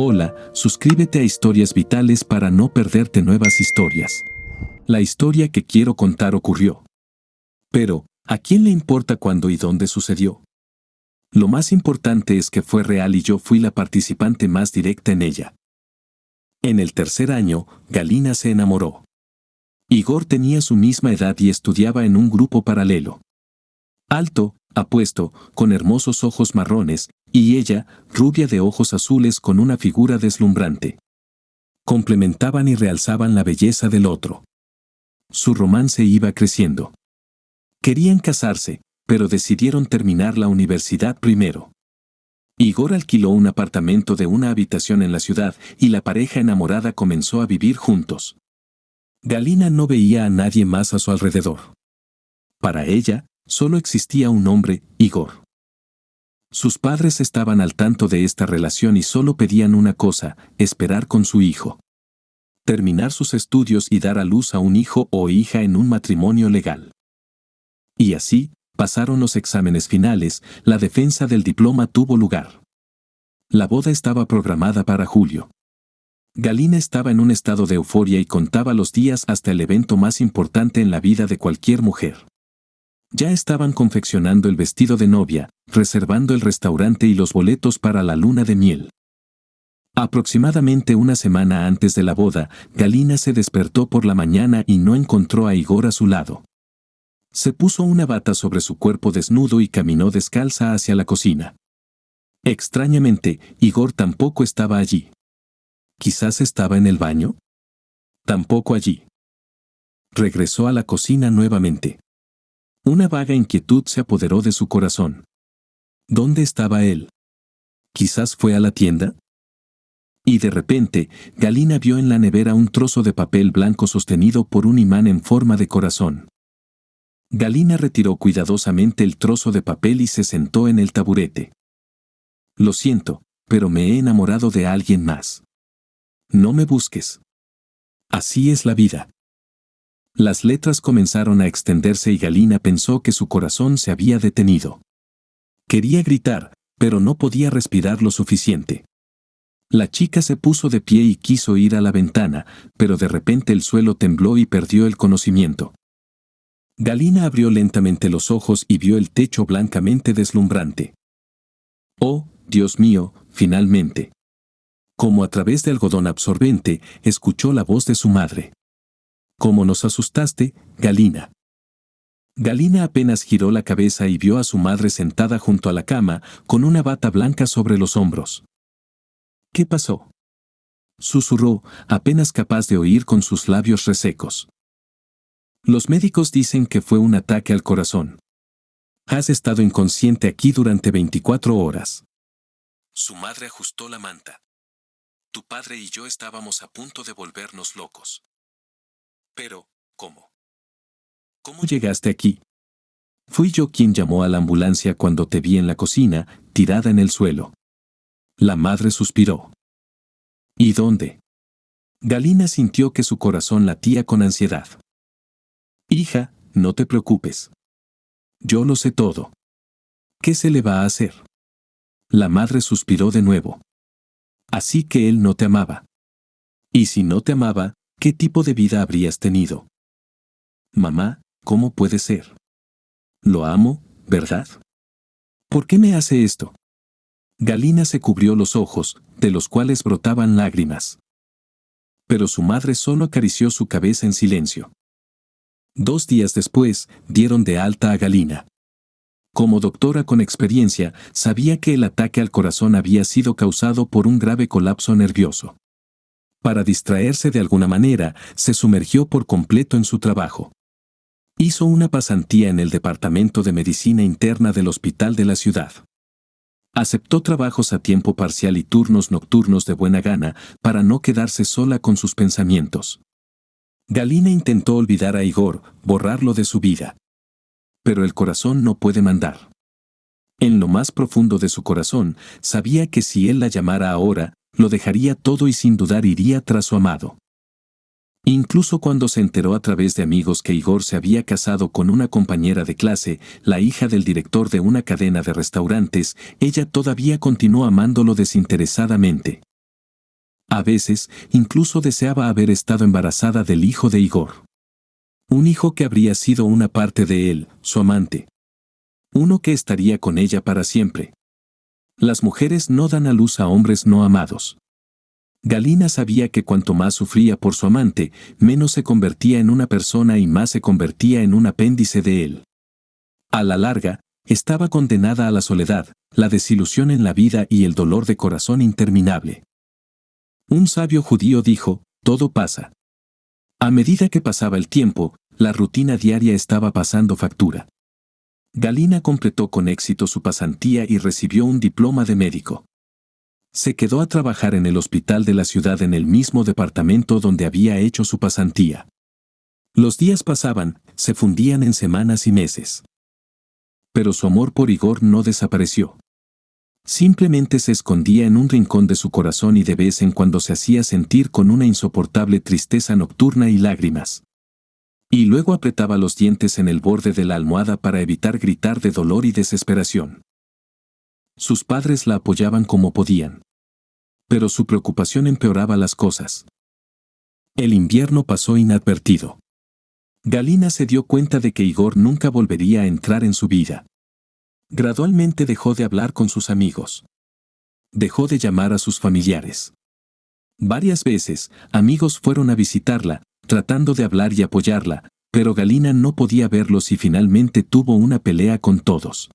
Hola, suscríbete a Historias Vitales para no perderte nuevas historias. La historia que quiero contar ocurrió. Pero, ¿a quién le importa cuándo y dónde sucedió? Lo más importante es que fue real y yo fui la participante más directa en ella. En el tercer año, Galina se enamoró. Igor tenía su misma edad y estudiaba en un grupo paralelo. Alto, apuesto, con hermosos ojos marrones, y ella, rubia de ojos azules con una figura deslumbrante. Complementaban y realzaban la belleza del otro. Su romance iba creciendo. Querían casarse, pero decidieron terminar la universidad primero. Igor alquiló un apartamento de una habitación en la ciudad y la pareja enamorada comenzó a vivir juntos. Galina no veía a nadie más a su alrededor. Para ella, solo existía un hombre, Igor. Sus padres estaban al tanto de esta relación y solo pedían una cosa, esperar con su hijo. Terminar sus estudios y dar a luz a un hijo o hija en un matrimonio legal. Y así, pasaron los exámenes finales, la defensa del diploma tuvo lugar. La boda estaba programada para julio. Galina estaba en un estado de euforia y contaba los días hasta el evento más importante en la vida de cualquier mujer. Ya estaban confeccionando el vestido de novia, reservando el restaurante y los boletos para la luna de miel. Aproximadamente una semana antes de la boda, Galina se despertó por la mañana y no encontró a Igor a su lado. Se puso una bata sobre su cuerpo desnudo y caminó descalza hacia la cocina. Extrañamente, Igor tampoco estaba allí. ¿Quizás estaba en el baño? Tampoco allí. Regresó a la cocina nuevamente. Una vaga inquietud se apoderó de su corazón. ¿Dónde estaba él? ¿Quizás fue a la tienda? Y de repente, Galina vio en la nevera un trozo de papel blanco sostenido por un imán en forma de corazón. Galina retiró cuidadosamente el trozo de papel y se sentó en el taburete. Lo siento, pero me he enamorado de alguien más. No me busques. Así es la vida. Las letras comenzaron a extenderse y Galina pensó que su corazón se había detenido. Quería gritar, pero no podía respirar lo suficiente. La chica se puso de pie y quiso ir a la ventana, pero de repente el suelo tembló y perdió el conocimiento. Galina abrió lentamente los ojos y vio el techo blancamente deslumbrante. ¡Oh, Dios mío!, finalmente. Como a través de algodón absorbente, escuchó la voz de su madre. ¿Cómo nos asustaste, Galina? Galina apenas giró la cabeza y vio a su madre sentada junto a la cama, con una bata blanca sobre los hombros. ¿Qué pasó?, susurró, apenas capaz de oír con sus labios resecos. Los médicos dicen que fue un ataque al corazón. Has estado inconsciente aquí durante 24 horas. Su madre ajustó la manta. Tu padre y yo estábamos a punto de volvernos locos. Pero, ¿cómo? ¿Cómo llegaste aquí? Fui yo quien llamó a la ambulancia cuando te vi en la cocina, tirada en el suelo. La madre suspiró. ¿Y dónde? Galina sintió que su corazón latía con ansiedad. Hija, no te preocupes. Yo lo sé todo. ¿Qué se le va a hacer? La madre suspiró de nuevo. Así que él no te amaba. Y si no te amaba, ¿qué tipo de vida habrías tenido? Mamá, ¿cómo puede ser? Lo amo, ¿verdad? ¿Por qué me hace esto? Galina se cubrió los ojos, de los cuales brotaban lágrimas. Pero su madre solo acarició su cabeza en silencio. 2 días después, dieron de alta a Galina. Como doctora con experiencia, sabía que el ataque al corazón había sido causado por un grave colapso nervioso. Para distraerse de alguna manera, se sumergió por completo en su trabajo. Hizo una pasantía en el Departamento de Medicina Interna del hospital de la ciudad. Aceptó trabajos a tiempo parcial y turnos nocturnos de buena gana para no quedarse sola con sus pensamientos. Galina intentó olvidar a Igor, borrarlo de su vida. Pero el corazón no puede mandar. En lo más profundo de su corazón, sabía que si él la llamara ahora, lo dejaría todo y sin dudar iría tras su amado. Incluso cuando se enteró a través de amigos que Igor se había casado con una compañera de clase, la hija del director de una cadena de restaurantes, ella todavía continuó amándolo desinteresadamente. A veces, incluso deseaba haber estado embarazada del hijo de Igor. Un hijo que habría sido una parte de él, su amante. Uno que estaría con ella para siempre. Las mujeres no dan a luz a hombres no amados. Galina sabía que cuanto más sufría por su amante, menos se convertía en una persona y más se convertía en un apéndice de él. A la larga, estaba condenada a la soledad, la desilusión en la vida y el dolor de corazón interminable. Un sabio judío dijo, todo pasa. A medida que pasaba el tiempo, la rutina diaria estaba pasando factura. Galina completó con éxito su pasantía y recibió un diploma de médico. Se quedó a trabajar en el hospital de la ciudad en el mismo departamento donde había hecho su pasantía. Los días pasaban, se fundían en semanas y meses. Pero su amor por Igor no desapareció. Simplemente se escondía en un rincón de su corazón y de vez en cuando se hacía sentir con una insoportable tristeza nocturna y lágrimas. Y luego apretaba los dientes en el borde de la almohada para evitar gritar de dolor y desesperación. Sus padres la apoyaban como podían. Pero su preocupación empeoraba las cosas. El invierno pasó inadvertido. Galina se dio cuenta de que Igor nunca volvería a entrar en su vida. Gradualmente dejó de hablar con sus amigos. Dejó de llamar a sus familiares. Varias veces, amigos fueron a visitarla, tratando de hablar y apoyarla, pero Galina no podía verlos y finalmente tuvo una pelea con todos.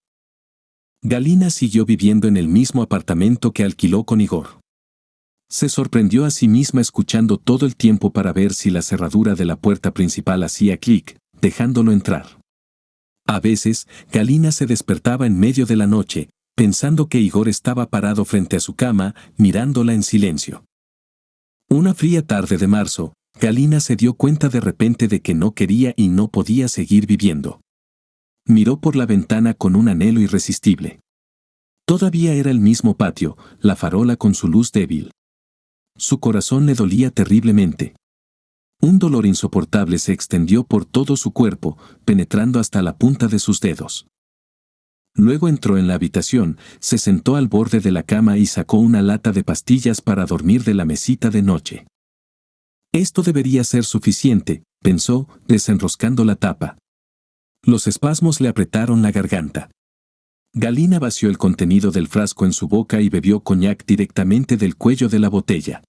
Galina siguió viviendo en el mismo apartamento que alquiló con Igor. Se sorprendió a sí misma escuchando todo el tiempo para ver si la cerradura de la puerta principal hacía clic, dejándolo entrar. A veces, Galina se despertaba en medio de la noche, pensando que Igor estaba parado frente a su cama, mirándola en silencio. Una fría tarde de marzo, Galina se dio cuenta de repente de que no quería y no podía seguir viviendo. Miró por la ventana con un anhelo irresistible. Todavía era el mismo patio, la farola con su luz débil. Su corazón le dolía terriblemente. Un dolor insoportable se extendió por todo su cuerpo, penetrando hasta la punta de sus dedos. Luego entró en la habitación, se sentó al borde de la cama y sacó una lata de pastillas para dormir de la mesita de noche. Esto debería ser suficiente, pensó, desenroscando la tapa. Los espasmos le apretaron la garganta. Galina vació el contenido del frasco en su boca y bebió coñac directamente del cuello de la botella.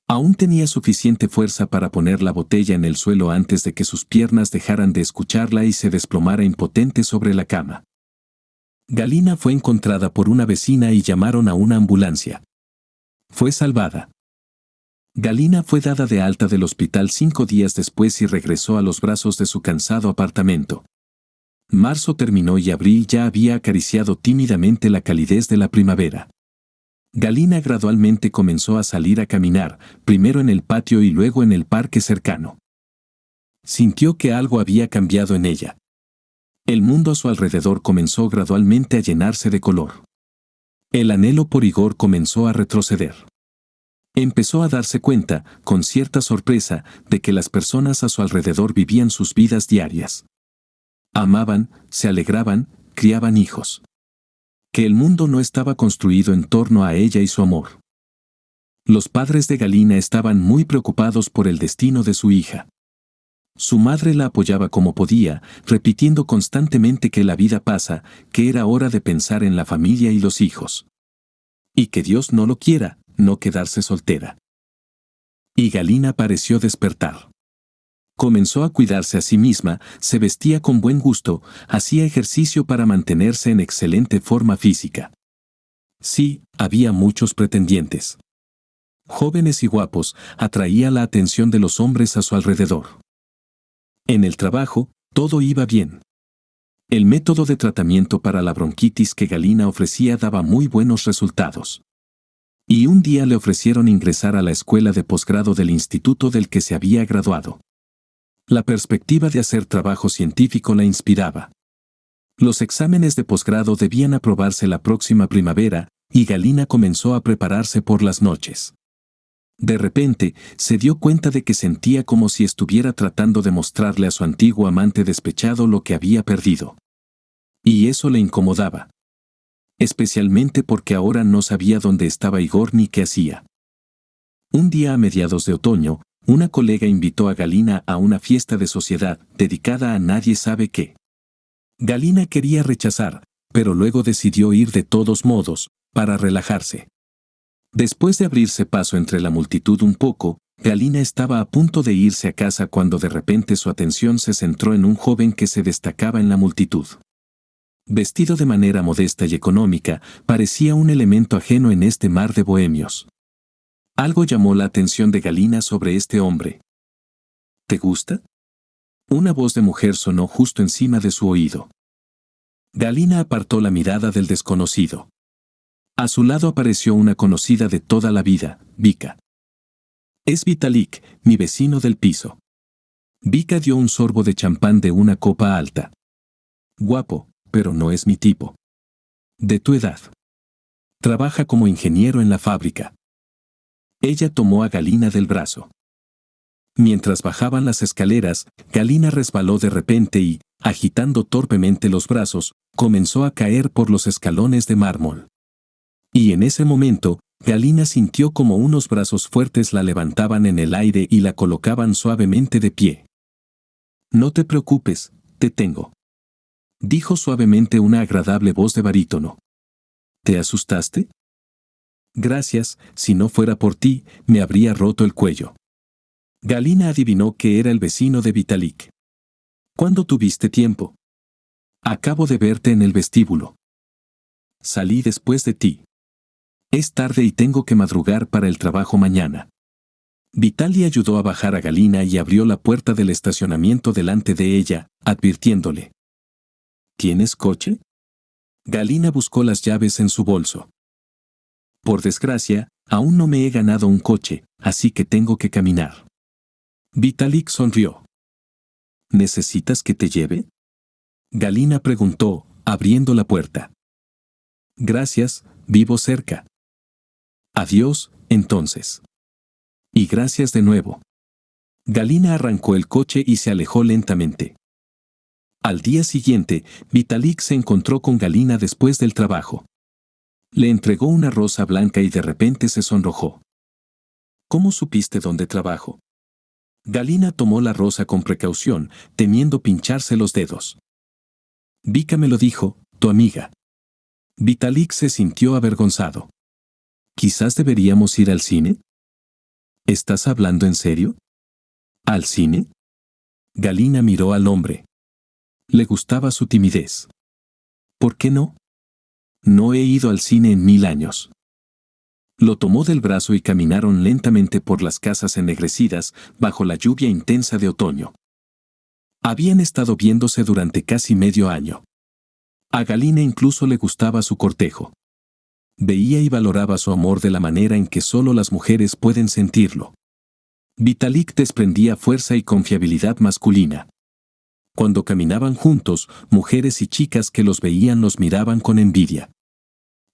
Aún tenía suficiente fuerza para poner la botella en el suelo antes de que sus piernas dejaran de escucharla y se desplomara impotente sobre la cama. Galina fue encontrada por una vecina y llamaron a una ambulancia. Fue salvada. Galina fue dada de alta del hospital 5 días después y regresó a los brazos de su cansado apartamento. Marzo terminó y abril ya había acariciado tímidamente la calidez de la primavera. Galina gradualmente comenzó a salir a caminar, primero en el patio y luego en el parque cercano. Sintió que algo había cambiado en ella. El mundo a su alrededor comenzó gradualmente a llenarse de color. El anhelo por Igor comenzó a retroceder. Empezó a darse cuenta, con cierta sorpresa, de que las personas a su alrededor vivían sus vidas diarias. Amaban, se alegraban, criaban hijos. Que el mundo no estaba construido en torno a ella y su amor. Los padres de Galina estaban muy preocupados por el destino de su hija. Su madre la apoyaba como podía, repitiendo constantemente que la vida pasa, que era hora de pensar en la familia y los hijos. Y que Dios no lo quiera, no quedarse soltera. Y Galina pareció despertar. Comenzó a cuidarse a sí misma, se vestía con buen gusto, hacía ejercicio para mantenerse en excelente forma física. Sí, había muchos pretendientes. Jóvenes y guapos, atraía la atención de los hombres a su alrededor. En el trabajo, todo iba bien. El método de tratamiento para la bronquitis que Galina ofrecía daba muy buenos resultados. Y un día le ofrecieron ingresar a la escuela de posgrado del instituto del que se había graduado. La perspectiva de hacer trabajo científico la inspiraba. Los exámenes de posgrado debían aprobarse la próxima primavera, y Galina comenzó a prepararse por las noches. De repente, se dio cuenta de que sentía como si estuviera tratando de mostrarle a su antiguo amante despechado lo que había perdido. Y eso le incomodaba. Especialmente porque ahora no sabía dónde estaba Igor ni qué hacía. Un día a mediados de otoño, una colega invitó a Galina a una fiesta de sociedad dedicada a nadie sabe qué. Galina quería rechazar, pero luego decidió ir de todos modos, para relajarse. Después de abrirse paso entre la multitud un poco, Galina estaba a punto de irse a casa cuando de repente su atención se centró en un joven que se destacaba en la multitud. Vestido de manera modesta y económica, parecía un elemento ajeno en este mar de bohemios. Algo llamó la atención de Galina sobre este hombre. ¿Te gusta? Una voz de mujer sonó justo encima de su oído. Galina apartó la mirada del desconocido. A su lado apareció una conocida de toda la vida, Vika. Es Vitalik, mi vecino del piso. Vika dio un sorbo de champán de una copa alta. Guapo, pero no es mi tipo. De tu edad. Trabaja como ingeniero en la fábrica. Ella tomó a Galina del brazo. Mientras bajaban las escaleras, Galina resbaló de repente y, agitando torpemente los brazos, comenzó a caer por los escalones de mármol. Y en ese momento, Galina sintió como unos brazos fuertes la levantaban en el aire y la colocaban suavemente de pie. No te preocupes, te tengo. Dijo suavemente una agradable voz de barítono. ¿Te asustaste? Gracias, si no fuera por ti, me habría roto el cuello. Galina adivinó que era el vecino de Vitalik. ¿Cuándo tuviste tiempo? Acabo de verte en el vestíbulo. Salí después de ti. Es tarde y tengo que madrugar para el trabajo mañana. Vitali ayudó a bajar a Galina y abrió la puerta del estacionamiento delante de ella, advirtiéndole. ¿Tienes coche? Galina buscó las llaves en su bolso. Por desgracia, aún no me he ganado un coche, así que tengo que caminar. Vitalik sonrió. ¿Necesitas que te lleve? Galina preguntó, abriendo la puerta. Gracias, vivo cerca. Adiós, entonces. Y gracias de nuevo. Galina arrancó el coche y se alejó lentamente. Al día siguiente, Vitalik se encontró con Galina después del trabajo. Le entregó una rosa blanca y de repente se sonrojó. ¿Cómo supiste dónde trabajo? Galina tomó la rosa con precaución, temiendo pincharse los dedos. Vika me lo dijo, tu amiga. Vitalik se sintió avergonzado. ¿Quizás deberíamos ir al cine? ¿Estás hablando en serio? ¿Al cine? Galina miró al hombre. Le gustaba su timidez. ¿Por qué no? No he ido al cine en 1000 años. Lo tomó del brazo y caminaron lentamente por las casas ennegrecidas bajo la lluvia intensa de otoño. Habían estado viéndose durante casi medio año. A Galina incluso le gustaba su cortejo. Veía y valoraba su amor de la manera en que solo las mujeres pueden sentirlo. Vitalik desprendía fuerza y confiabilidad masculina. Cuando caminaban juntos, mujeres y chicas que los veían los miraban con envidia.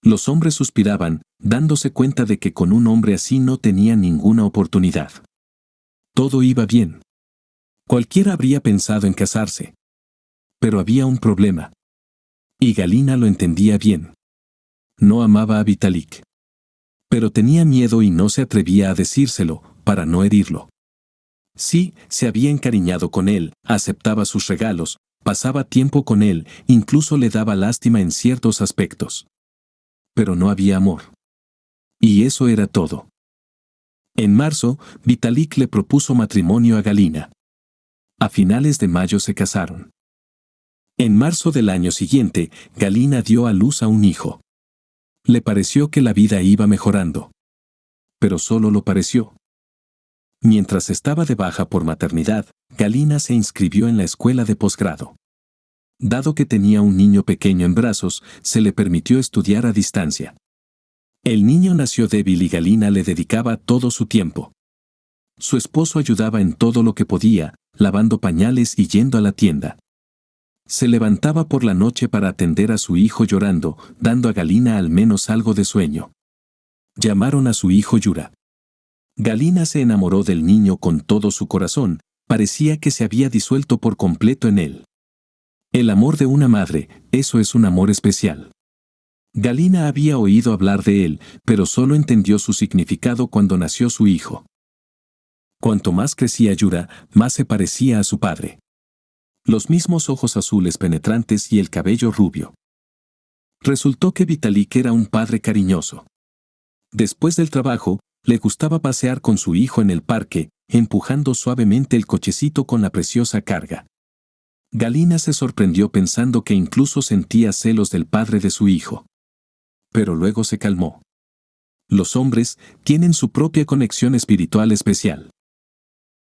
Los hombres suspiraban, dándose cuenta de que con un hombre así no tenían ninguna oportunidad. Todo iba bien. Cualquiera habría pensado en casarse. Pero había un problema. Y Galina lo entendía bien. No amaba a Vitalik. Pero tenía miedo y no se atrevía a decírselo, para no herirlo. Sí, se había encariñado con él, aceptaba sus regalos, pasaba tiempo con él, incluso le daba lástima en ciertos aspectos. Pero no había amor. Y eso era todo. En marzo, Vitalik le propuso matrimonio a Galina. A finales de mayo se casaron. En marzo del año siguiente, Galina dio a luz a un hijo. Le pareció que la vida iba mejorando. Pero solo lo pareció. Mientras estaba de baja por maternidad, Galina se inscribió en la escuela de posgrado. Dado que tenía un niño pequeño en brazos, se le permitió estudiar a distancia. El niño nació débil y Galina le dedicaba todo su tiempo. Su esposo ayudaba en todo lo que podía, lavando pañales y yendo a la tienda. Se levantaba por la noche para atender a su hijo llorando, dando a Galina al menos algo de sueño. Llamaron a su hijo Yura. Galina se enamoró del niño con todo su corazón, parecía que se había disuelto por completo en él. El amor de una madre, eso es un amor especial. Galina había oído hablar de él, pero solo entendió su significado cuando nació su hijo. Cuanto más crecía Yura, más se parecía a su padre. Los mismos ojos azules penetrantes y el cabello rubio. Resultó que Vitalik era un padre cariñoso. Después del trabajo, le gustaba pasear con su hijo en el parque, empujando suavemente el cochecito con la preciosa carga. Galina se sorprendió pensando que incluso sentía celos del padre de su hijo. Pero luego se calmó. Los hombres tienen su propia conexión espiritual especial.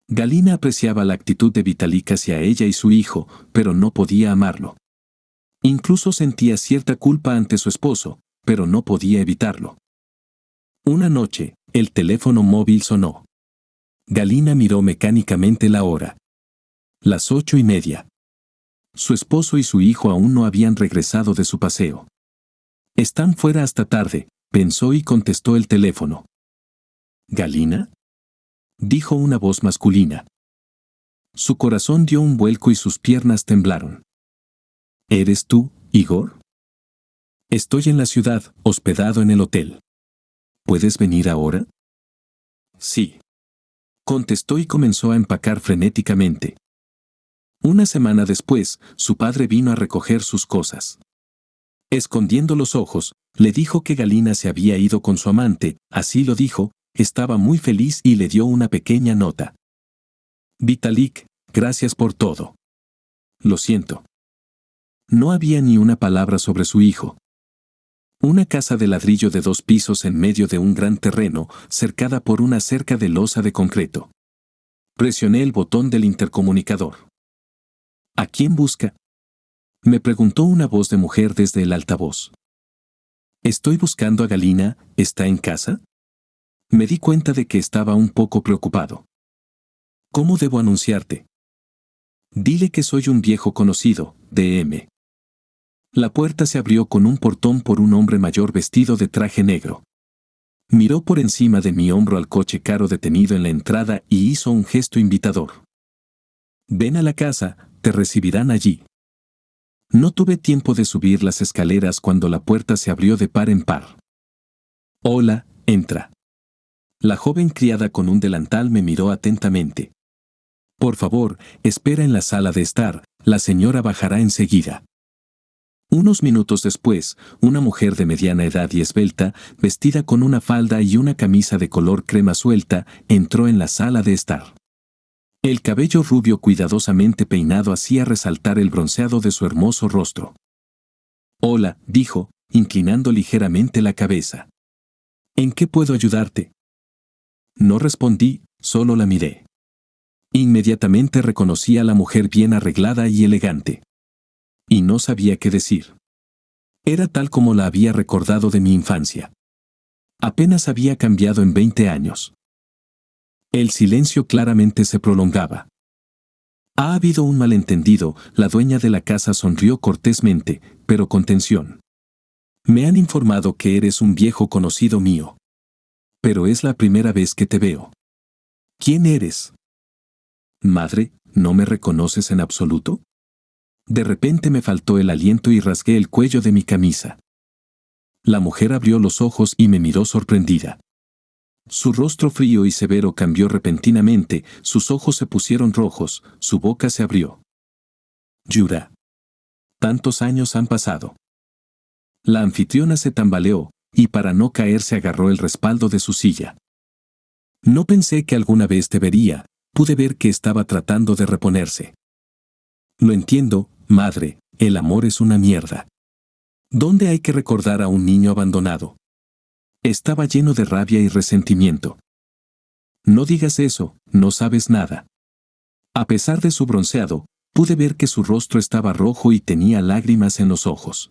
Galina apreciaba la actitud de Vitalik hacia ella y su hijo, pero no podía amarlo. Incluso sentía cierta culpa ante su esposo, pero no podía evitarlo. Una noche, el teléfono móvil sonó. Galina miró mecánicamente la hora. Las 8:30. Su esposo y su hijo aún no habían regresado de su paseo. Están fuera hasta tarde, pensó y contestó el teléfono. ¿Galina? Dijo una voz masculina. Su corazón dio un vuelco y sus piernas temblaron. ¿Eres tú, Igor? Estoy en la ciudad, hospedado en el hotel. ¿Puedes venir ahora? Sí. Contestó y comenzó a empacar frenéticamente. Una semana después, su padre vino a recoger sus cosas. Escondiendo los ojos, le dijo que Galina se había ido con su amante, así lo dijo, estaba muy feliz y le dio una pequeña nota. Vitalik, gracias por todo. Lo siento. No había ni una palabra sobre su hijo. Una casa de ladrillo de 2 pisos en medio de un gran terreno, cercada por una cerca de losa de concreto. Presioné el botón del intercomunicador. ¿A quién busca? Me preguntó una voz de mujer desde el altavoz. Estoy buscando a Galina, ¿está en casa? Me di cuenta de que estaba un poco preocupado. ¿Cómo debo anunciarte? Dile que soy un viejo conocido, DM. La puerta se abrió con un portón por un hombre mayor vestido de traje negro. Miró por encima de mi hombro al coche caro detenido en la entrada y hizo un gesto invitador. Ven a la casa, te recibirán allí. No tuve tiempo de subir las escaleras cuando la puerta se abrió de par en par. Hola, entra. La joven criada con un delantal me miró atentamente. Por favor, espera en la sala de estar, la señora bajará enseguida. Unos minutos después, una mujer de mediana edad y esbelta, vestida con una falda y una camisa de color crema suelta, entró en la sala de estar. El cabello rubio cuidadosamente peinado hacía resaltar el bronceado de su hermoso rostro. Hola, dijo, inclinando ligeramente la cabeza. ¿En qué puedo ayudarte? No respondí, solo la miré. Inmediatamente reconocí a la mujer bien arreglada y elegante. Y no sabía qué decir. Era tal como la había recordado de mi infancia. Apenas había cambiado en 20 años. El silencio claramente se prolongaba. Ha habido un malentendido, la dueña de la casa sonrió cortésmente, pero con tensión. Me han informado que eres un viejo conocido mío. Pero es la primera vez que te veo. ¿Quién eres? Madre, ¿no me reconoces en absoluto? De repente me faltó el aliento y rasgué el cuello de mi camisa. La mujer abrió los ojos y me miró sorprendida. Su rostro frío y severo cambió repentinamente, sus ojos se pusieron rojos, su boca se abrió. Yura. Tantos años han pasado. La anfitriona se tambaleó, y para no caer se agarró el respaldo de su silla. No pensé que alguna vez te vería, pude ver que estaba tratando de reponerse. Lo entiendo, madre, el amor es una mierda. ¿Dónde hay que recordar a un niño abandonado? Estaba lleno de rabia y resentimiento. No digas eso, no sabes nada. A pesar de su bronceado, pude ver que su rostro estaba rojo y tenía lágrimas en los ojos.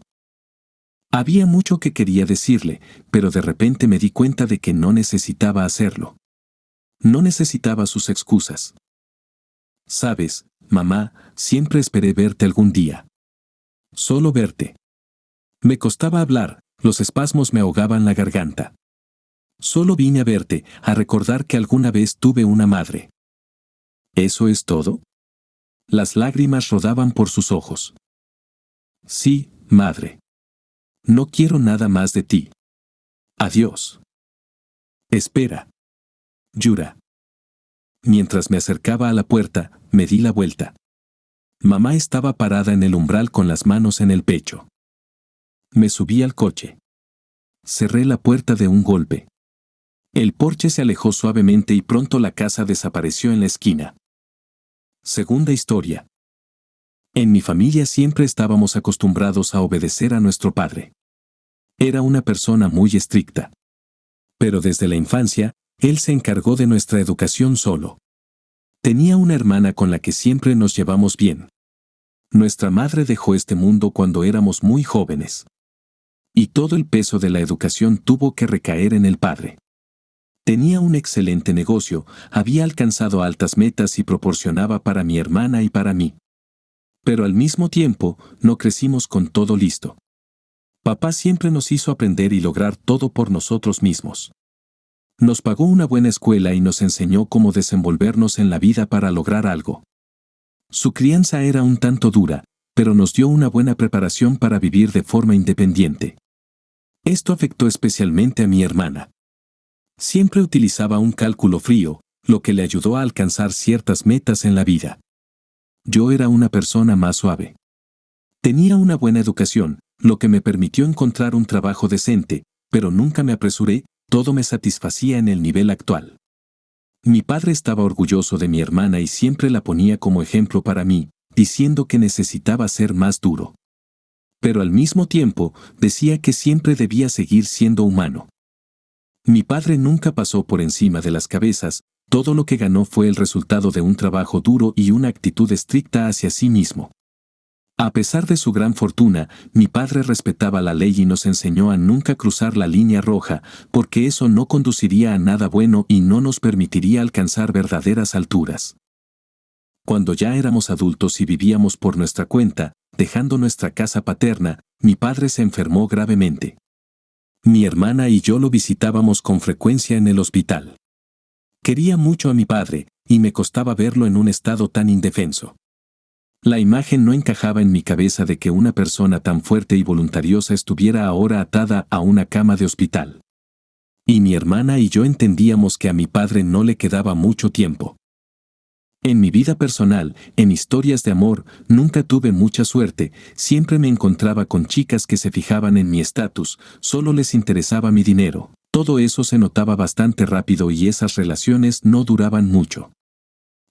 Había mucho que quería decirle, pero de repente me di cuenta de que no necesitaba hacerlo. No necesitaba sus excusas. Sabes, mamá, siempre esperé verte algún día. Solo verte. Me costaba hablar, los espasmos me ahogaban la garganta. Solo vine a verte, a recordar que alguna vez tuve una madre. ¿Eso es todo? Las lágrimas rodaban por sus ojos. Sí, madre. No quiero nada más de ti. Adiós. Espera. Yura. Mientras me acercaba a la puerta, me di la vuelta. Mamá estaba parada en el umbral con las manos en el pecho. Me subí al coche. Cerré la puerta de un golpe. El Porsche se alejó suavemente y pronto la casa desapareció en la esquina. Segunda historia. En mi familia siempre estábamos acostumbrados a obedecer a nuestro padre. Era una persona muy estricta. Pero desde la infancia, él se encargó de nuestra educación solo. Tenía una hermana con la que siempre nos llevamos bien. Nuestra madre dejó este mundo cuando éramos muy jóvenes. Y todo el peso de la educación tuvo que recaer en el padre. Tenía un excelente negocio, había alcanzado altas metas y proporcionaba para mi hermana y para mí. Pero al mismo tiempo, no crecimos con todo listo. Papá siempre nos hizo aprender y lograr todo por nosotros mismos. Nos pagó una buena escuela y nos enseñó cómo desenvolvernos en la vida para lograr algo. Su crianza era un tanto dura, pero nos dio una buena preparación para vivir de forma independiente. Esto afectó especialmente a mi hermana. Siempre utilizaba un cálculo frío, lo que le ayudó a alcanzar ciertas metas en la vida. Yo era una persona más suave. Tenía una buena educación, lo que me permitió encontrar un trabajo decente, pero nunca me apresuré, todo me satisfacía en el nivel actual. Mi padre estaba orgulloso de mi hermana y siempre la ponía como ejemplo para mí, diciendo que necesitaba ser más duro. Pero al mismo tiempo, decía que siempre debía seguir siendo humano. Mi padre nunca pasó por encima de las cabezas, todo lo que ganó fue el resultado de un trabajo duro y una actitud estricta hacia sí mismo. A pesar de su gran fortuna, mi padre respetaba la ley y nos enseñó a nunca cruzar la línea roja, porque eso no conduciría a nada bueno y no nos permitiría alcanzar verdaderas alturas. Cuando ya éramos adultos y vivíamos por nuestra cuenta, dejando nuestra casa paterna, mi padre se enfermó gravemente. Mi hermana y yo lo visitábamos con frecuencia en el hospital. Quería mucho a mi padre, y me costaba verlo en un estado tan indefenso. La imagen no encajaba en mi cabeza de que una persona tan fuerte y voluntariosa estuviera ahora atada a una cama de hospital. Y mi hermana y yo entendíamos que a mi padre no le quedaba mucho tiempo. En mi vida personal, en historias de amor, nunca tuve mucha suerte, siempre me encontraba con chicas que se fijaban en mi estatus, solo les interesaba mi dinero. Todo eso se notaba bastante rápido y esas relaciones no duraban mucho.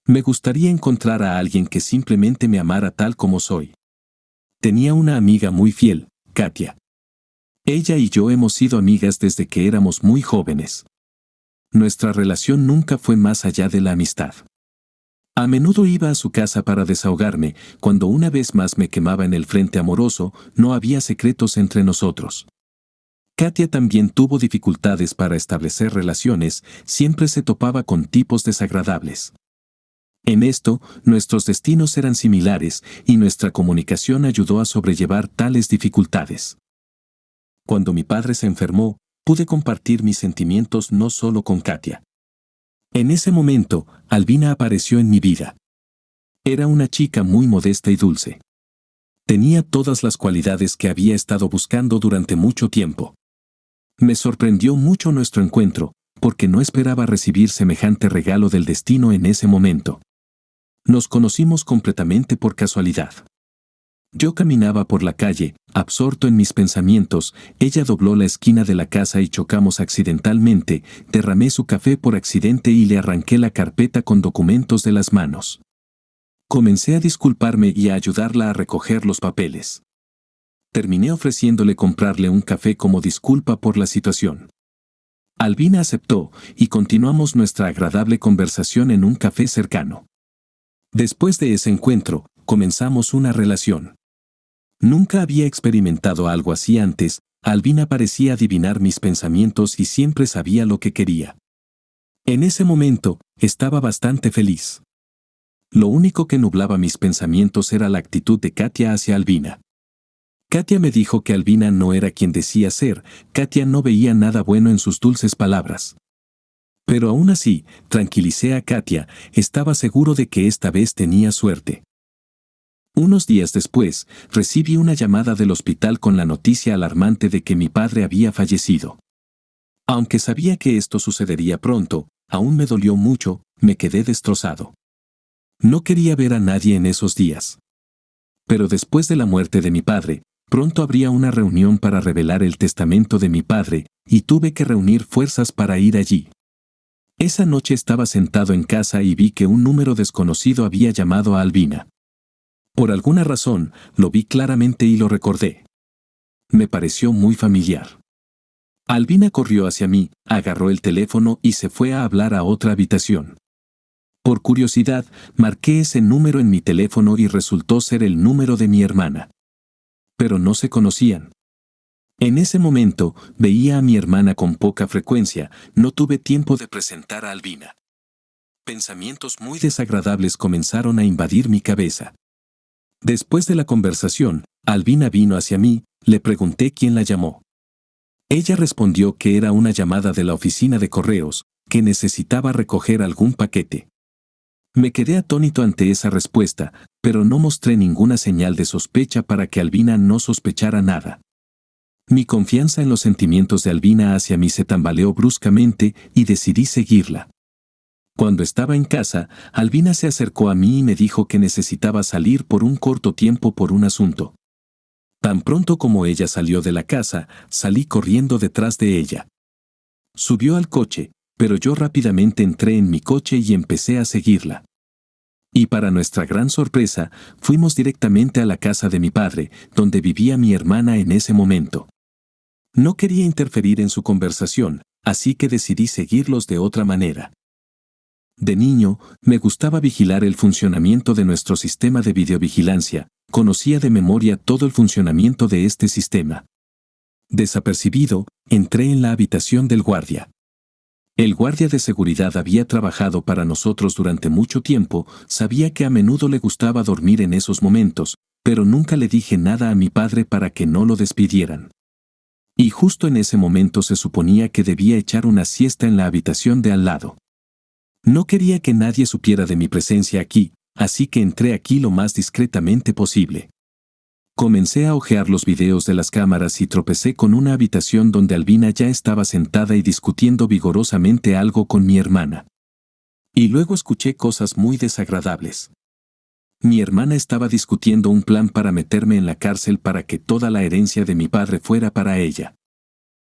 Me gustaría encontrar a alguien que simplemente me amara tal como soy. Tenía una amiga muy fiel, Katia. Ella y yo hemos sido amigas desde que éramos muy jóvenes. Nuestra relación nunca fue más allá de la amistad. A menudo iba a su casa para desahogarme, cuando una vez más me quemaba en el frente amoroso, no había secretos entre nosotros. Katia también tuvo dificultades para establecer relaciones, siempre se topaba con tipos desagradables. En esto, nuestros destinos eran similares y nuestra comunicación ayudó a sobrellevar tales dificultades. Cuando mi padre se enfermó, pude compartir mis sentimientos no solo con Katia. En ese momento, Albina apareció en mi vida. Era una chica muy modesta y dulce. Tenía todas las cualidades que había estado buscando durante mucho tiempo. Me sorprendió mucho nuestro encuentro, porque no esperaba recibir semejante regalo del destino en ese momento. Nos conocimos completamente por casualidad. Yo caminaba por la calle, absorto en mis pensamientos, ella dobló la esquina de la casa y chocamos accidentalmente, derramé su café por accidente y le arranqué la carpeta con documentos de las manos. Comencé a disculparme y a ayudarla a recoger los papeles. Terminé ofreciéndole comprarle un café como disculpa por la situación. Albina aceptó, y continuamos nuestra agradable conversación en un café cercano. Después de ese encuentro, comenzamos una relación. Nunca había experimentado algo así antes, Albina parecía adivinar mis pensamientos y siempre sabía lo que quería. En ese momento, estaba bastante feliz. Lo único que nublaba mis pensamientos era la actitud de Katia hacia Albina. Katia me dijo que Albina no era quien decía ser, Katia no veía nada bueno en sus dulces palabras. Pero aún así, tranquilicé a Katia, estaba seguro de que esta vez tenía suerte. Unos días después, recibí una llamada del hospital con la noticia alarmante de que mi padre había fallecido. Aunque sabía que esto sucedería pronto, aún me dolió mucho, me quedé destrozado. No quería ver a nadie en esos días. Pero después de la muerte de mi padre, pronto habría una reunión para revelar el testamento de mi padre, y tuve que reunir fuerzas para ir allí. Esa noche estaba sentado en casa y vi que un número desconocido había llamado a Albina. Por alguna razón, lo vi claramente y lo recordé. Me pareció muy familiar. Albina corrió hacia mí, agarró el teléfono y se fue a hablar a otra habitación. Por curiosidad, marqué ese número en mi teléfono y resultó ser el número de mi hermana. Pero no se conocían. En ese momento, veía a mi hermana con poca frecuencia, no tuve tiempo de presentar a Albina. Pensamientos muy desagradables comenzaron a invadir mi cabeza. Después de la conversación, Albina vino hacia mí, le pregunté quién la llamó. Ella respondió que era una llamada de la oficina de correos, que necesitaba recoger algún paquete. Me quedé atónito ante esa respuesta, pero no mostré ninguna señal de sospecha para que Albina no sospechara nada. Mi confianza en los sentimientos de Albina hacia mí se tambaleó bruscamente y decidí seguirla. Cuando estaba en casa, Albina se acercó a mí y me dijo que necesitaba salir por un corto tiempo por un asunto. Tan pronto como ella salió de la casa, salí corriendo detrás de ella. Subió al coche, pero yo rápidamente entré en mi coche y empecé a seguirla. Y para nuestra gran sorpresa, fuimos directamente a la casa de mi padre, donde vivía mi hermana en ese momento. No quería interferir en su conversación, así que decidí seguirlos de otra manera. De niño, me gustaba vigilar el funcionamiento de nuestro sistema de videovigilancia, conocía de memoria todo el funcionamiento de este sistema. Desapercibido, entré en la habitación del guardia. El guardia de seguridad había trabajado para nosotros durante mucho tiempo, sabía que a menudo le gustaba dormir en esos momentos, pero nunca le dije nada a mi padre para que no lo despidieran. Y justo en ese momento se suponía que debía echar una siesta en la habitación de al lado. No quería que nadie supiera de mi presencia aquí, así que entré aquí lo más discretamente posible. Comencé a hojear los videos de las cámaras y tropecé con una habitación donde Albina ya estaba sentada y discutiendo vigorosamente algo con mi hermana. Y luego escuché cosas muy desagradables. Mi hermana estaba discutiendo un plan para meterme en la cárcel para que toda la herencia de mi padre fuera para ella.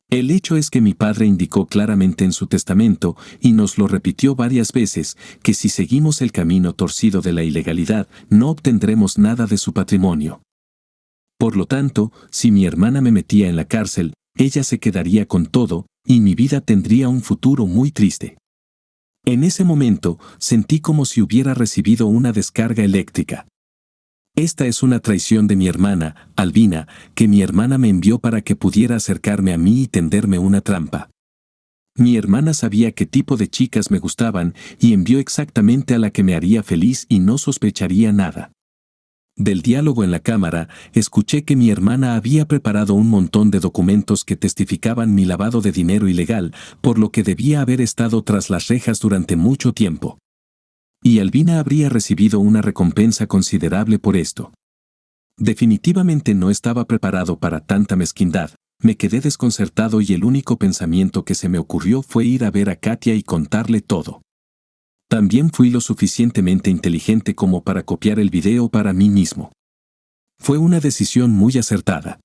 El hecho es que mi padre indicó claramente en su testamento, y nos lo repitió varias veces, que si seguimos el camino torcido de la ilegalidad, no obtendremos nada de su patrimonio. Por lo tanto, si mi hermana me metía en la cárcel, ella se quedaría con todo, y mi vida tendría un futuro muy triste. En ese momento, sentí como si hubiera recibido una descarga eléctrica. Esta es una traición de mi hermana, Albina, que mi hermana me envió para que pudiera acercarme a mí y tenderme una trampa. Mi hermana sabía qué tipo de chicas me gustaban y envió exactamente a la que me haría feliz y no sospecharía nada. Del diálogo en la cámara, escuché que mi hermana había preparado un montón de documentos que testificaban mi lavado de dinero ilegal, por lo que debía haber estado tras las rejas durante mucho tiempo. Y Albina habría recibido una recompensa considerable por esto. Definitivamente no estaba preparado para tanta mezquindad, me quedé desconcertado y el único pensamiento que se me ocurrió fue ir a ver a Katia y contarle todo. También fui lo suficientemente inteligente como para copiar el video para mí mismo. Fue una decisión muy acertada.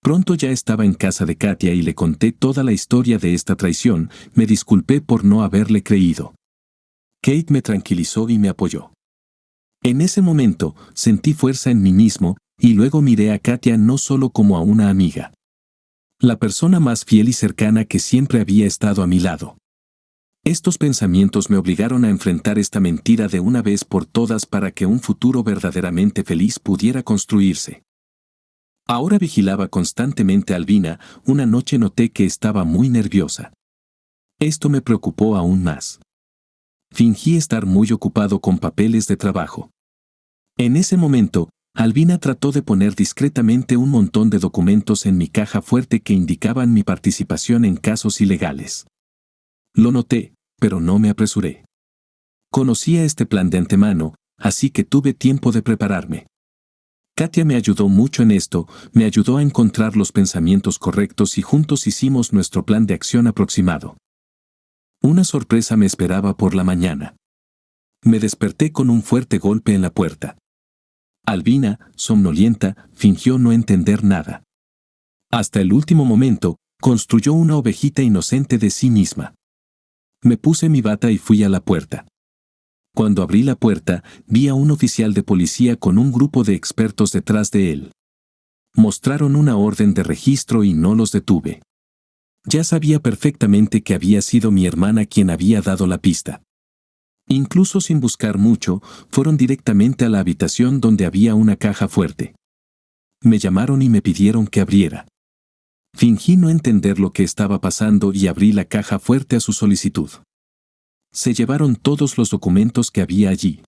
Pronto ya estaba en casa de Katia y le conté toda la historia de esta traición, me disculpé por no haberle creído. Kate me tranquilizó y me apoyó. En ese momento, sentí fuerza en mí mismo, y luego miré a Katia no solo como a una amiga. La persona más fiel y cercana que siempre había estado a mi lado. Estos pensamientos me obligaron a enfrentar esta mentira de una vez por todas para que un futuro verdaderamente feliz pudiera construirse. Ahora vigilaba constantemente a Albina, una noche noté que estaba muy nerviosa. Esto me preocupó aún más. Fingí estar muy ocupado con papeles de trabajo. En ese momento, Albina trató de poner discretamente un montón de documentos en mi caja fuerte que indicaban mi participación en casos ilegales. Lo noté, pero no me apresuré. Conocía este plan de antemano, así que tuve tiempo de prepararme. Katia me ayudó mucho en esto, me ayudó a encontrar los pensamientos correctos y juntos hicimos nuestro plan de acción aproximado. Una sorpresa me esperaba por la mañana. Me desperté con un fuerte golpe en la puerta. Albina, somnolienta, fingió no entender nada. Hasta el último momento, construyó una ovejita inocente de sí misma. Me puse mi bata y fui a la puerta. Cuando abrí la puerta, vi a un oficial de policía con un grupo de expertos detrás de él. Mostraron una orden de registro y no los detuve. Ya sabía perfectamente que había sido mi hermana quien había dado la pista. Incluso sin buscar mucho, fueron directamente a la habitación donde había una caja fuerte. Me llamaron y me pidieron que abriera. Fingí no entender lo que estaba pasando y abrí la caja fuerte a su solicitud. Se llevaron todos los documentos que había allí.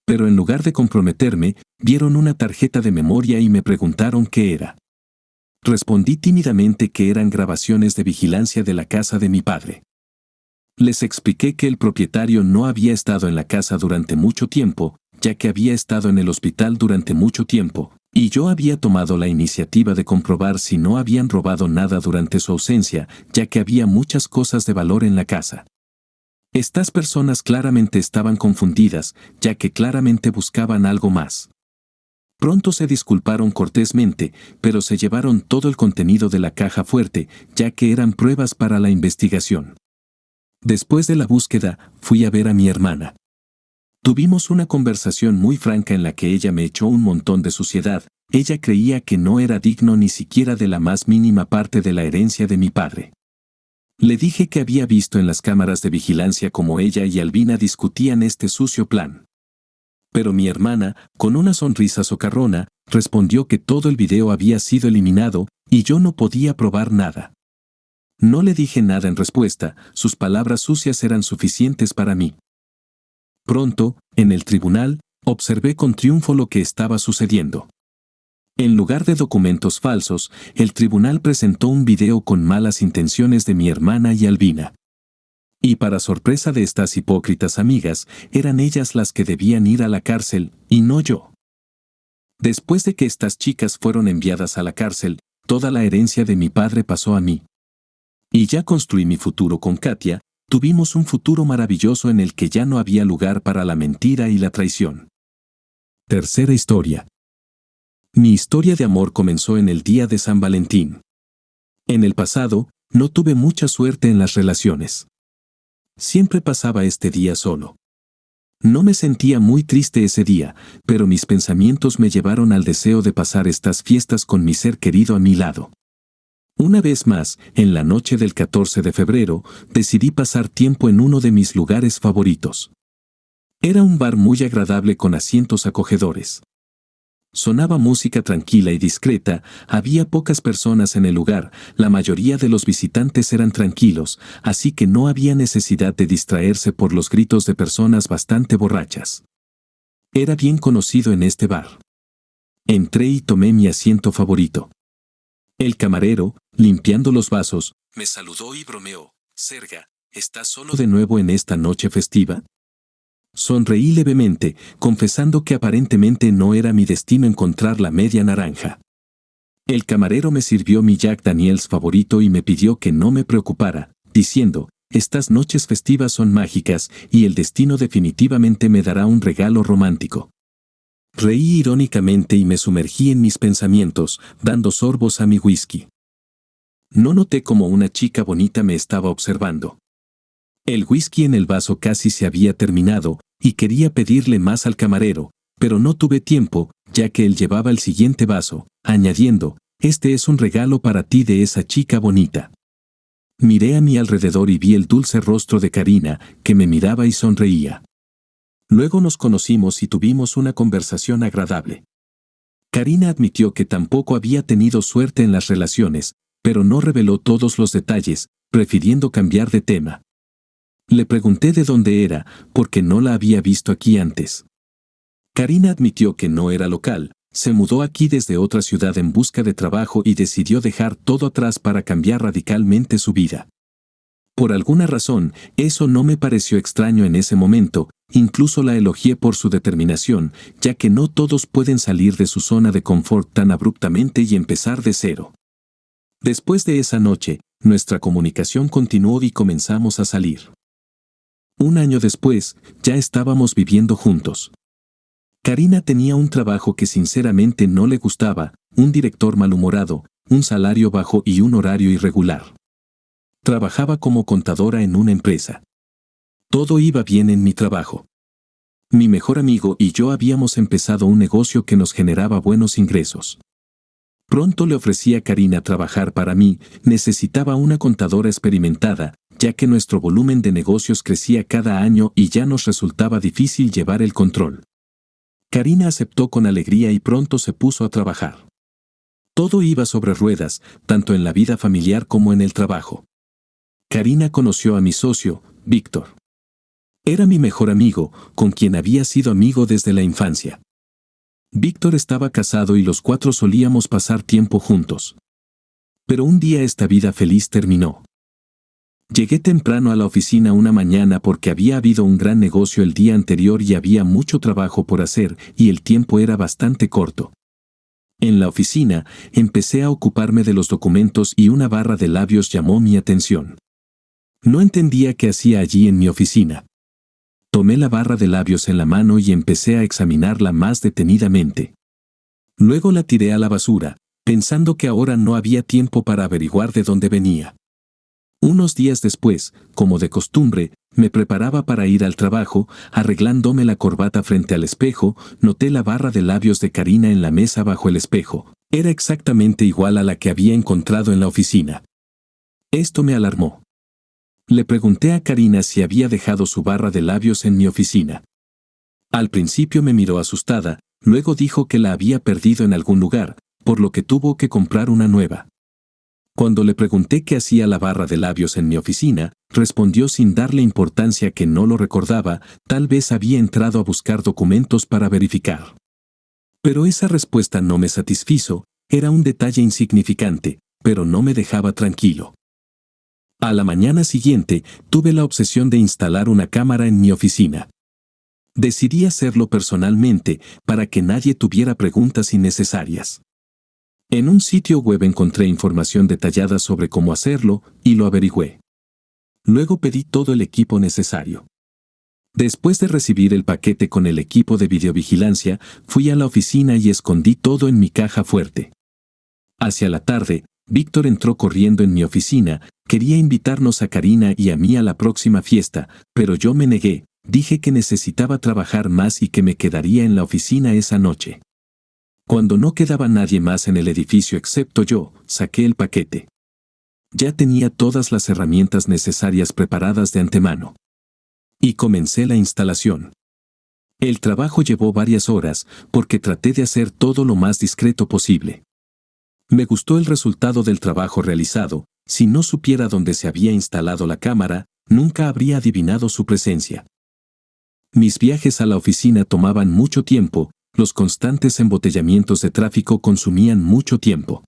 Pero en lugar de comprometerme, vieron una tarjeta de memoria y me preguntaron qué era. Respondí tímidamente que eran grabaciones de vigilancia de la casa de mi padre. Les expliqué que el propietario no había estado en la casa durante mucho tiempo, ya que había estado en el hospital durante mucho tiempo, y yo había tomado la iniciativa de comprobar si no habían robado nada durante su ausencia, ya que había muchas cosas de valor en la casa. Estas personas claramente estaban confundidas, ya que claramente buscaban algo más. Pronto se disculparon cortésmente, pero se llevaron todo el contenido de la caja fuerte, ya que eran pruebas para la investigación. Después de la búsqueda, fui a ver a mi hermana. Tuvimos una conversación muy franca en la que ella me echó un montón de suciedad. Ella creía que no era digno ni siquiera de la más mínima parte de la herencia de mi padre. Le dije que había visto en las cámaras de vigilancia cómo ella y Albina discutían este sucio plan. Pero mi hermana, con una sonrisa socarrona, respondió que todo el video había sido eliminado y yo no podía probar nada. No le dije nada en respuesta, sus palabras sucias eran suficientes para mí. Pronto, en el tribunal, observé con triunfo lo que estaba sucediendo. En lugar de documentos falsos, el tribunal presentó un video con malas intenciones de mi hermana y Albina. Y para sorpresa de estas hipócritas amigas, eran ellas las que debían ir a la cárcel, y no yo. Después de que estas chicas fueron enviadas a la cárcel, toda la herencia de mi padre pasó a mí. Y ya construí mi futuro con Katia, tuvimos un futuro maravilloso en el que ya no había lugar para la mentira y la traición. Tercera historia. Mi historia de amor comenzó en el día de San Valentín. En el pasado, no tuve mucha suerte en las relaciones. Siempre pasaba este día solo. No me sentía muy triste ese día, pero mis pensamientos me llevaron al deseo de pasar estas fiestas con mi ser querido a mi lado. Una vez más, en la noche del 14 de febrero, decidí pasar tiempo en uno de mis lugares favoritos. Era un bar muy agradable con asientos acogedores. Sonaba música tranquila y discreta, había pocas personas en el lugar, la mayoría de los visitantes eran tranquilos, así que no había necesidad de distraerse por los gritos de personas bastante borrachas. Era bien conocido en este bar. Entré y tomé mi asiento favorito. El camarero, limpiando los vasos, me saludó y bromeó: «Serga, ¿estás solo de nuevo en esta noche festiva?» Sonreí levemente, confesando que aparentemente no era mi destino encontrar la media naranja. El camarero me sirvió mi Jack Daniels favorito y me pidió que no me preocupara, diciendo: «Estas noches festivas son mágicas y el destino definitivamente me dará un regalo romántico». Reí irónicamente y me sumergí en mis pensamientos, dando sorbos a mi whisky. No noté cómo una chica bonita me estaba observando. El whisky en el vaso casi se había terminado, y quería pedirle más al camarero, pero no tuve tiempo, ya que él llevaba el siguiente vaso, añadiendo: «Este es un regalo para ti de esa chica bonita». Miré a mi alrededor y vi el dulce rostro de Karina, que me miraba y sonreía. Luego nos conocimos y tuvimos una conversación agradable. Karina admitió que tampoco había tenido suerte en las relaciones, pero no reveló todos los detalles, prefiriendo cambiar de tema. Le pregunté de dónde era, porque no la había visto aquí antes. Karina admitió que no era local, se mudó aquí desde otra ciudad en busca de trabajo y decidió dejar todo atrás para cambiar radicalmente su vida. Por alguna razón, eso no me pareció extraño en ese momento, incluso la elogié por su determinación, ya que no todos pueden salir de su zona de confort tan abruptamente y empezar de cero. Después de esa noche, nuestra comunicación continuó y comenzamos a salir. Un año después, ya estábamos viviendo juntos. Karina tenía un trabajo que sinceramente no le gustaba, un director malhumorado, un salario bajo y un horario irregular. Trabajaba como contadora en una empresa. Todo iba bien en mi trabajo. Mi mejor amigo y yo habíamos empezado un negocio que nos generaba buenos ingresos. Pronto le ofrecí a Karina trabajar para mí, necesitaba una contadora experimentada, ya que nuestro volumen de negocios crecía cada año y ya nos resultaba difícil llevar el control. Karina aceptó con alegría y pronto se puso a trabajar. Todo iba sobre ruedas, tanto en la vida familiar como en el trabajo. Karina conoció a mi socio, Víctor. Era mi mejor amigo, con quien había sido amigo desde la infancia. Víctor estaba casado y los cuatro solíamos pasar tiempo juntos. Pero un día esta vida feliz terminó. Llegué temprano a la oficina una mañana porque había habido un gran negocio el día anterior y había mucho trabajo por hacer y el tiempo era bastante corto. En la oficina, empecé a ocuparme de los documentos y una barra de labios llamó mi atención. No entendía qué hacía allí en mi oficina. Tomé la barra de labios en la mano y empecé a examinarla más detenidamente. Luego la tiré a la basura, pensando que ahora no había tiempo para averiguar de dónde venía. Unos días después, como de costumbre, me preparaba para ir al trabajo, arreglándome la corbata frente al espejo, noté la barra de labios de Karina en la mesa bajo el espejo. Era exactamente igual a la que había encontrado en la oficina. Esto me alarmó. Le pregunté a Karina si había dejado su barra de labios en mi oficina. Al principio me miró asustada, luego dijo que la había perdido en algún lugar, por lo que tuvo que comprar una nueva. Cuando le pregunté qué hacía la barra de labios en mi oficina, respondió sin darle importancia que no lo recordaba, tal vez había entrado a buscar documentos para verificar. Pero esa respuesta no me satisfizo, era un detalle insignificante, pero no me dejaba tranquilo. A la mañana siguiente, tuve la obsesión de instalar una cámara en mi oficina. Decidí hacerlo personalmente, para que nadie tuviera preguntas innecesarias. En un sitio web encontré información detallada sobre cómo hacerlo, y lo averigüé. Luego pedí todo el equipo necesario. Después de recibir el paquete con el equipo de videovigilancia, fui a la oficina y escondí todo en mi caja fuerte. Hacia la tarde, Víctor entró corriendo en mi oficina, quería invitarnos a Karina y a mí a la próxima fiesta, pero yo me negué, dije que necesitaba trabajar más y que me quedaría en la oficina esa noche. Cuando no quedaba nadie más en el edificio excepto yo, saqué el paquete. Ya tenía todas las herramientas necesarias preparadas de antemano. Y comencé la instalación. El trabajo llevó varias horas, porque traté de hacer todo lo más discreto posible. Me gustó el resultado del trabajo realizado. Si no supiera dónde se había instalado la cámara, nunca habría adivinado su presencia. Mis viajes a la oficina tomaban mucho tiempo, los constantes embotellamientos de tráfico consumían mucho tiempo.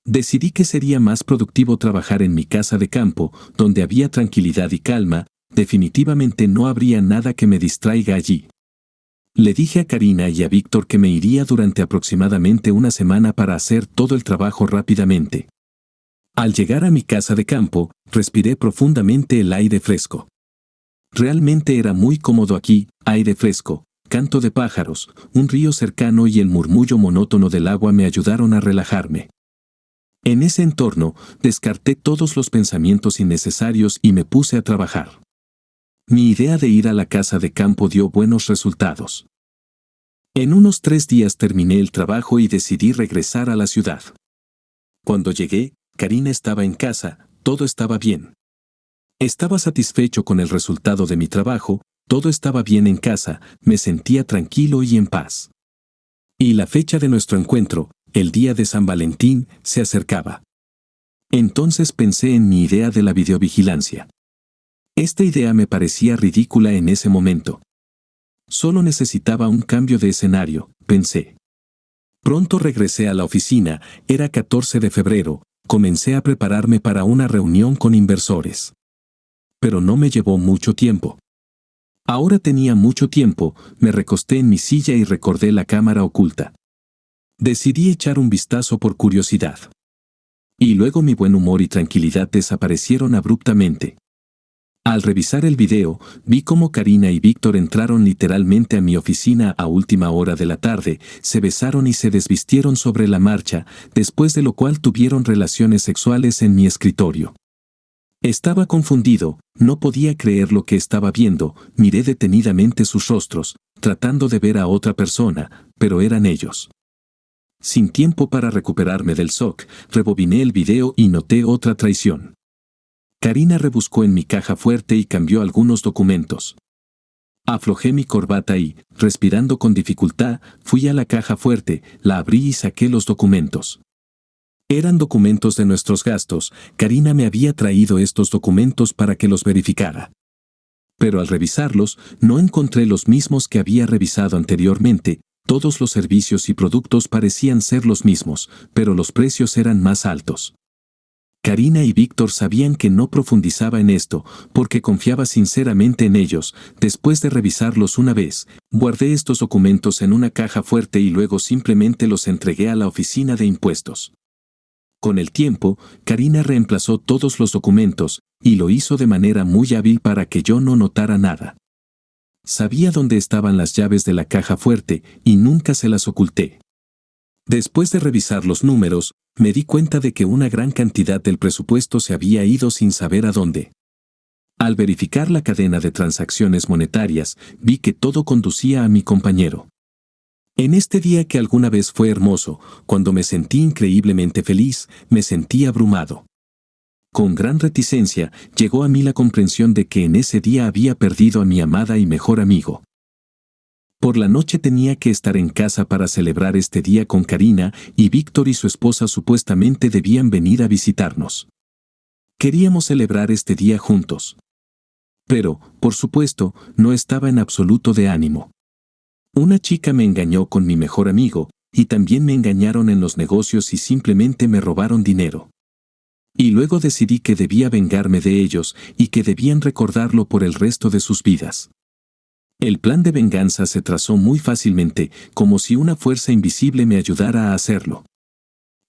Decidí que sería más productivo trabajar en mi casa de campo, donde había tranquilidad y calma, definitivamente no habría nada que me distraiga allí. Le dije a Karina y a Víctor que me iría durante aproximadamente una semana para hacer todo el trabajo rápidamente. Al llegar a mi casa de campo, respiré profundamente el aire fresco. Realmente era muy cómodo aquí, aire fresco, canto de pájaros, un río cercano y el murmullo monótono del agua me ayudaron a relajarme. En ese entorno, descarté todos los pensamientos innecesarios y me puse a trabajar. Mi idea de ir a la casa de campo dio buenos resultados. En unos 3 días terminé el trabajo y decidí regresar a la ciudad. Cuando llegué, Karina estaba en casa, todo estaba bien. Estaba satisfecho con el resultado de mi trabajo, todo estaba bien en casa, me sentía tranquilo y en paz. Y la fecha de nuestro encuentro, el día de San Valentín, se acercaba. Entonces pensé en mi idea de la videovigilancia. Esta idea me parecía ridícula en ese momento. Solo necesitaba un cambio de escenario, pensé. Pronto regresé a la oficina, era 14 de febrero, comencé a prepararme para una reunión con inversores. Pero no me llevó mucho tiempo. Ahora tenía mucho tiempo, me recosté en mi silla y recordé la cámara oculta. Decidí echar un vistazo por curiosidad. Y luego mi buen humor y tranquilidad desaparecieron abruptamente. Al revisar el video, vi cómo Karina y Víctor entraron literalmente a mi oficina a última hora de la tarde, se besaron y se desvistieron sobre la marcha, después de lo cual tuvieron relaciones sexuales en mi escritorio. Estaba confundido, no podía creer lo que estaba viendo, miré detenidamente sus rostros, tratando de ver a otra persona, pero eran ellos. Sin tiempo para recuperarme del shock, rebobiné el video y noté otra traición. Karina rebuscó en mi caja fuerte y cambió algunos documentos. Aflojé mi corbata y, respirando con dificultad, fui a la caja fuerte, la abrí y saqué los documentos. Eran documentos de nuestros gastos, Karina me había traído estos documentos para que los verificara. Pero al revisarlos, no encontré los mismos que había revisado anteriormente, todos los servicios y productos parecían ser los mismos, pero los precios eran más altos. Karina y Víctor sabían que no profundizaba en esto, porque confiaba sinceramente en ellos. Después de revisarlos una vez, guardé estos documentos en una caja fuerte y luego simplemente los entregué a la oficina de impuestos. Con el tiempo, Karina reemplazó todos los documentos, y lo hizo de manera muy hábil para que yo no notara nada. Sabía dónde estaban las llaves de la caja fuerte, y nunca se las oculté. Después de revisar los números, me di cuenta de que una gran cantidad del presupuesto se había ido sin saber a dónde. Al verificar la cadena de transacciones monetarias, vi que todo conducía a mi compañero. En este día que alguna vez fue hermoso, cuando me sentí increíblemente feliz, me sentí abrumado. Con gran reticencia, llegó a mí la comprensión de que en ese día había perdido a mi amada y mejor amigo. Por la noche tenía que estar en casa para celebrar este día con Karina, y Víctor y su esposa supuestamente debían venir a visitarnos. Queríamos celebrar este día juntos. Pero, por supuesto, no estaba en absoluto de ánimo. Una chica me engañó con mi mejor amigo, y también me engañaron en los negocios y simplemente me robaron dinero. Y luego decidí que debía vengarme de ellos y que debían recordarlo por el resto de sus vidas. El plan de venganza se trazó muy fácilmente, como si una fuerza invisible me ayudara a hacerlo.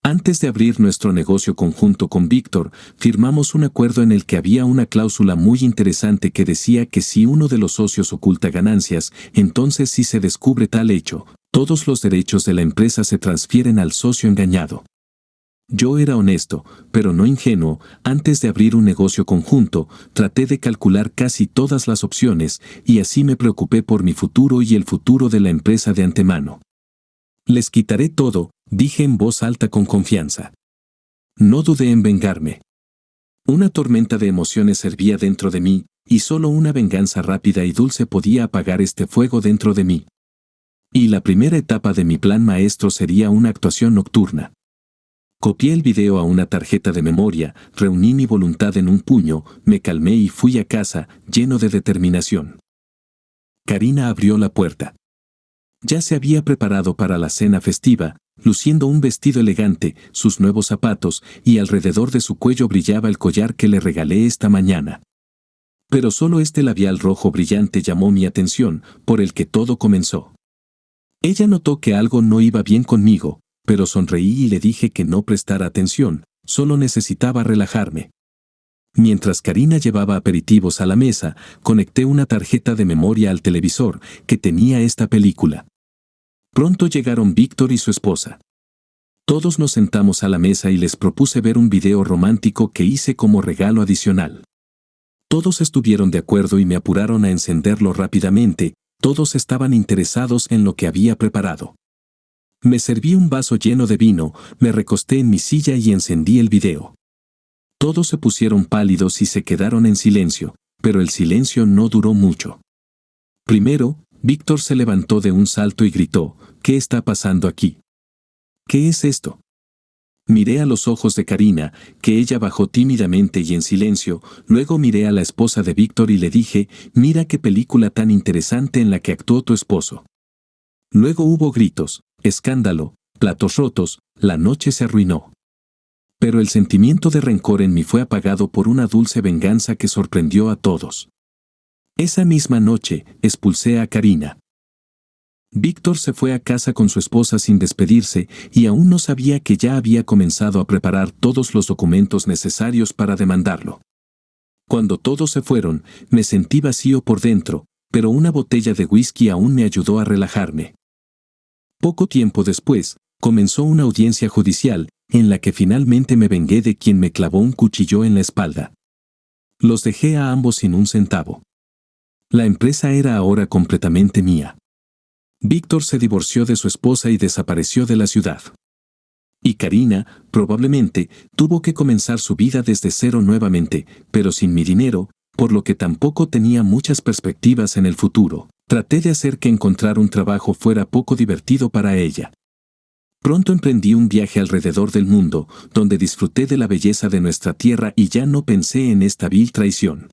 Antes de abrir nuestro negocio conjunto con Víctor, firmamos un acuerdo en el que había una cláusula muy interesante que decía que si uno de los socios oculta ganancias, entonces si se descubre tal hecho, todos los derechos de la empresa se transfieren al socio engañado. Yo era honesto, pero no ingenuo. Antes de abrir un negocio conjunto, traté de calcular casi todas las opciones, y así me preocupé por mi futuro y el futuro de la empresa de antemano. Les quitaré todo, dije en voz alta con confianza. No dudé en vengarme. Una tormenta de emociones hervía dentro de mí, y solo una venganza rápida y dulce podía apagar este fuego dentro de mí. Y la primera etapa de mi plan maestro sería una actuación nocturna. Copié el video a una tarjeta de memoria, reuní mi voluntad en un puño, me calmé y fui a casa, lleno de determinación. Karina abrió la puerta. Ya se había preparado para la cena festiva, luciendo un vestido elegante, sus nuevos zapatos, y alrededor de su cuello brillaba el collar que le regalé esta mañana. Pero solo este labial rojo brillante llamó mi atención, por el que todo comenzó. Ella notó que algo no iba bien conmigo, pero sonreí y le dije que no prestara atención, solo necesitaba relajarme. Mientras Karina llevaba aperitivos a la mesa, conecté una tarjeta de memoria al televisor, que tenía esta película. Pronto llegaron Víctor y su esposa. Todos nos sentamos a la mesa y les propuse ver un video romántico que hice como regalo adicional. Todos estuvieron de acuerdo y me apuraron a encenderlo rápidamente, todos estaban interesados en lo que había preparado. Me serví un vaso lleno de vino, me recosté en mi silla y encendí el video. Todos se pusieron pálidos y se quedaron en silencio, pero el silencio no duró mucho. Primero, Víctor se levantó de un salto y gritó: ¿Qué está pasando aquí? ¿Qué es esto? Miré a los ojos de Karina, que ella bajó tímidamente y en silencio, luego miré a la esposa de Víctor y le dije: mira qué película tan interesante en la que actuó tu esposo. Luego hubo gritos, escándalo, platos rotos, la noche se arruinó. Pero el sentimiento de rencor en mí fue apagado por una dulce venganza que sorprendió a todos. Esa misma noche, expulsé a Karina. Víctor se fue a casa con su esposa sin despedirse y aún no sabía que ya había comenzado a preparar todos los documentos necesarios para demandarlo. Cuando todos se fueron, me sentí vacío por dentro, pero una botella de whisky aún me ayudó a relajarme. Poco tiempo después, comenzó una audiencia judicial, en la que finalmente me vengué de quien me clavó un cuchillo en la espalda. Los dejé a ambos sin un centavo. La empresa era ahora completamente mía. Víctor se divorció de su esposa y desapareció de la ciudad. Y Karina, probablemente, tuvo que comenzar su vida desde cero nuevamente, pero sin mi dinero, por lo que tampoco tenía muchas perspectivas en el futuro. Traté de hacer que encontrar un trabajo fuera poco divertido para ella. Pronto emprendí un viaje alrededor del mundo, donde disfruté de la belleza de nuestra tierra y ya no pensé en esta vil traición.